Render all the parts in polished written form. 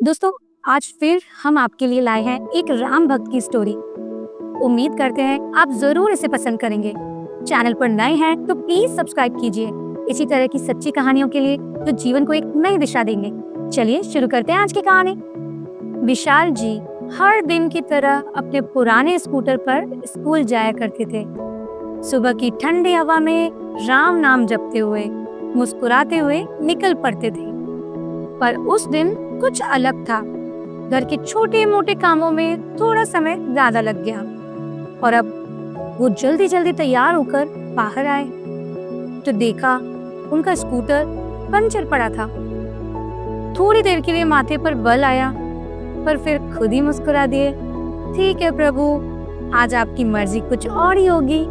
दोस्तों, आज फिर हम आपके लिए लाए हैं एक राम भक्त की स्टोरी। उम्मीद करते हैं आप जरूर इसे पसंद करेंगे। चैनल पर नए हैं तो प्लीज सब्सक्राइब कीजिए इसी तरह की सच्ची कहानियों के लिए जो जीवन को एक नई दिशा देंगे। चलिए शुरू करते हैं आज की कहानी। विशाल जी हर दिन की तरह अपने पुराने स्कूटर पर स्कूल जाया करते थे। सुबह की ठंडी हवा में राम नाम जपते हुए मुस्कुराते हुए निकल पड़ते थे। पर उस दिन कुछ अलग था। घर के छोटे मोटे कामों में थोड़ा समय ज्यादा लग गया और अब वो जल्दी जल्दी तैयार होकर बाहर आए तो देखा उनका स्कूटर पंचर पड़ा था। थोड़ी देर के लिए माथे पर बल आया पर फिर खुद ही मुस्कुरा दिए, ठीक है प्रभु, आज आपकी मर्जी कुछ और ही होगी।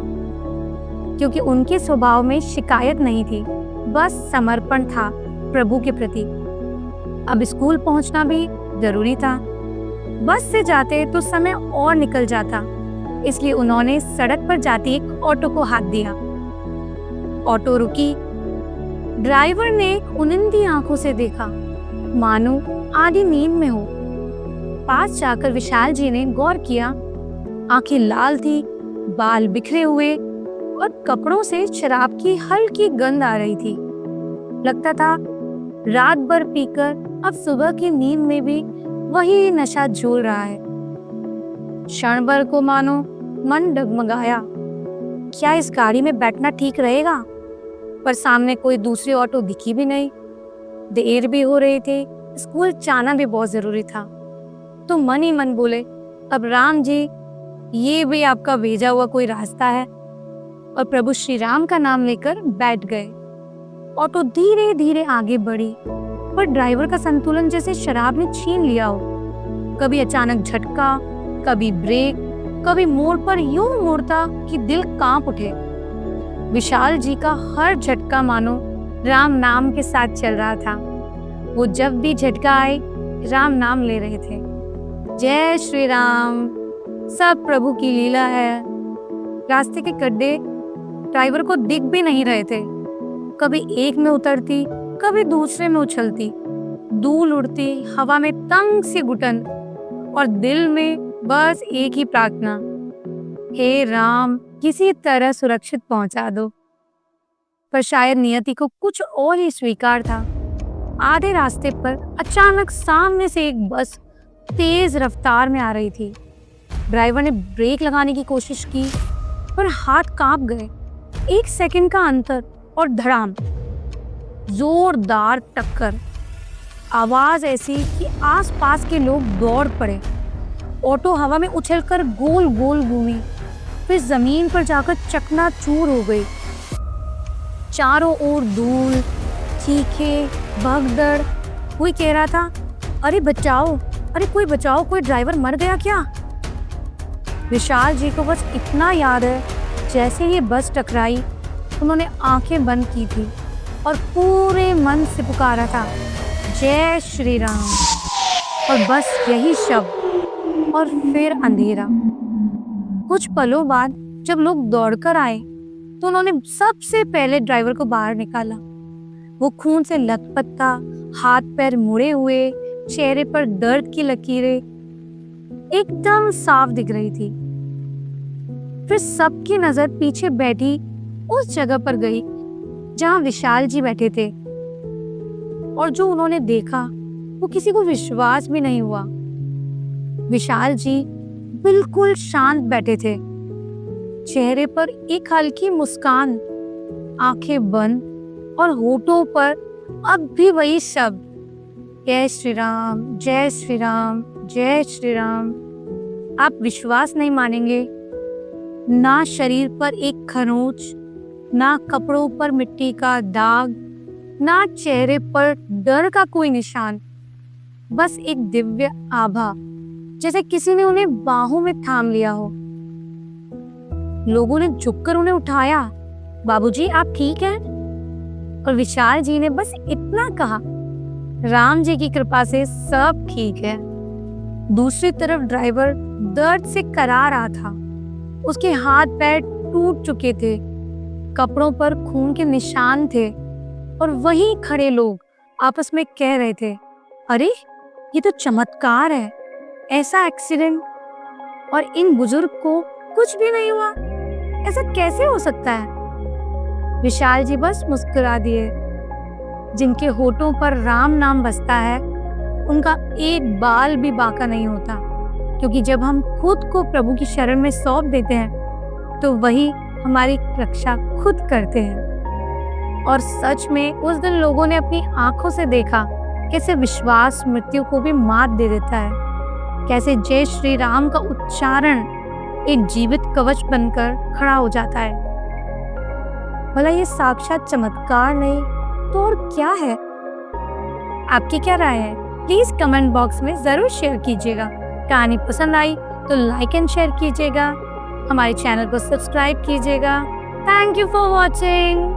क्योंकि उनके स्वभाव में शिकायत नहीं थी, बस समर्पण था प्रभु के प्रति। अब स्कूल पहुंचना भी जरूरी था। बस से जाते तो समय और निकल जाता, इसलिए उन्होंने सड़क पर जाती एक ऑटो को हाथ दिया। ऑटो रुकी। ड्राइवर ने उनिंदी आंखों से देखा, मानो आधी नींद में हो। पास जाकर विशाल जी ने गौर किया, आंखें लाल थी, बाल बिखरे हुए और कपड़ों से शराब की हल्की गंध आ रही थी। लगता था रात भर पीकर अब सुबह की नींद में भी वही नशा झूल रहा है। क्षण भर को मानो मन डगमगाया, क्या इस गाड़ी में बैठना ठीक रहेगा? पर सामने कोई दूसरी ऑटो दिखी भी नहीं। देर भी हो रही थी, स्कूल जाना भी बहुत जरूरी था। तो मन ही मन बोले, अब राम जी, ये भी आपका भेजा हुआ कोई रास्ता है। और प्रभु श्री राम का नाम लेकर बैठ गए। ऑटो धीरे धीरे आगे बढ़ी, पर ड्राइवर का संतुलन जैसे शराब ने छीन लिया हो। कभी अचानक झटका, कभी ब्रेक, कभी मोड़ पर यूं मोड़ता कि दिल कांप उठे। विशाल जी का हर झटका मानो राम नाम के साथ चल रहा था। वो जब भी झटका आए राम नाम ले रहे थे। जय श्री राम, सब प्रभु की लीला है। रास्ते के गड्ढे ड्राइवर को दिख भी नहीं रहे थे। कभी एक में उतरती, कभी दूसरे में उछलती, धूल उड़ती, हवा में तंग सी घुटन और दिल में बस एक ही प्रार्थना, हे राम, किसी तरह सुरक्षित पहुंचा दो। पर शायद नियति को कुछ और ही स्वीकार था। आधे रास्ते पर अचानक सामने से एक बस तेज रफ्तार में आ रही थी। ड्राइवर ने ब्रेक लगाने की कोशिश की पर हाथ कांप गए। 1 सेकंड का अंतर और धड़ाम, जोरदार टक्कर। आवाज ऐसी कि आसपास के लोग दौड़ पड़े। ऑटो हवा में उछलकर गोल गोल घूमी, फिर जमीन पर जाकर चकनाचूर हो गई। चारों ओर धूल, चीखे, भगदड़। कोई कह रहा था, अरे बचाओ, अरे कोई बचाओ, कोई ड्राइवर मर गया क्या? विशाल जी को बस इतना याद है, जैसे ये बस टकराई उन्होंने आंखें बंद की थी और पूरे मन से पुकारा था, जय श्री राम। और बस यही शब्द और फिर अंधेरा। कुछ पलों बाद जब लोग दौड़कर आए तो उन्होंने सबसे पहले ड्राइवर को बाहर निकाला। वो खून से लथपथ था, हाथ पैर मुड़े हुए, चेहरे पर दर्द की लकीरें एकदम साफ दिख रही थी। फिर सबकी नजर पीछे बैठी उस जगह पर गई जहां विशाल जी बैठे थे और जो उन्होंने देखा वो किसी को विश्वास भी नहीं हुआ। विशाल जी बिल्कुल शांत बैठे थे, चेहरे पर एक हल्की मुस्कान, आंखें बंद और होठों पर अब भी वही शब्द, जय श्री राम, जय श्री राम, जय श्री राम। आप विश्वास नहीं मानेंगे, ना शरीर पर एक खरोंच, ना कपड़ों पर मिट्टी का दाग, ना चेहरे पर डर का कोई निशान, बस एक दिव्य आभा, जैसे किसी ने उन्हें बाहों में थाम लिया हो। लोगों ने झुककर उन्हें उठाया, बाबूजी आप ठीक हैं? और विशाल जी ने बस इतना कहा, राम जी की कृपा से सब ठीक है। दूसरी तरफ ड्राइवर दर्द से करा रहा था। उसके हाथ पैर टूट चुके थे, कपड़ों पर खून के निशान थे और वहीं खड़े लोग आपस में कह रहे थे, अरे ये तो चमत्कार है। ऐसा एक्सीडेंट और इन बुजुर्ग को कुछ भी नहीं हुआ, ऐसा कैसे हो सकता है? विशाल जी बस मुस्कुरा दिए। जिनके होठों पर राम नाम बसता है, उनका एक बाल भी बांका नहीं होता, क्योंकि जब हम खुद को प्रभु की शरण में सौंप देते हैं तो वही हमारी रक्षा खुद करते हैं। और सच में उस दिन लोगों ने अपनी आंखों से देखा कैसे विश्वास मृत्यु को भी मात दे देता है, कैसे जय श्री राम का उच्चारण एक जीवित कवच बनकर खड़ा हो जाता है। भला ये साक्षात चमत्कार नहीं तो और क्या है? आपकी क्या राय है? प्लीज कमेंट बॉक्स में जरूर शेयर कीजिएगा। कहानी पसंद आई तो लाइक एंड शेयर कीजिएगा। हमारे चैनल को सब्सक्राइब कीजिएगा। Thank you for watching.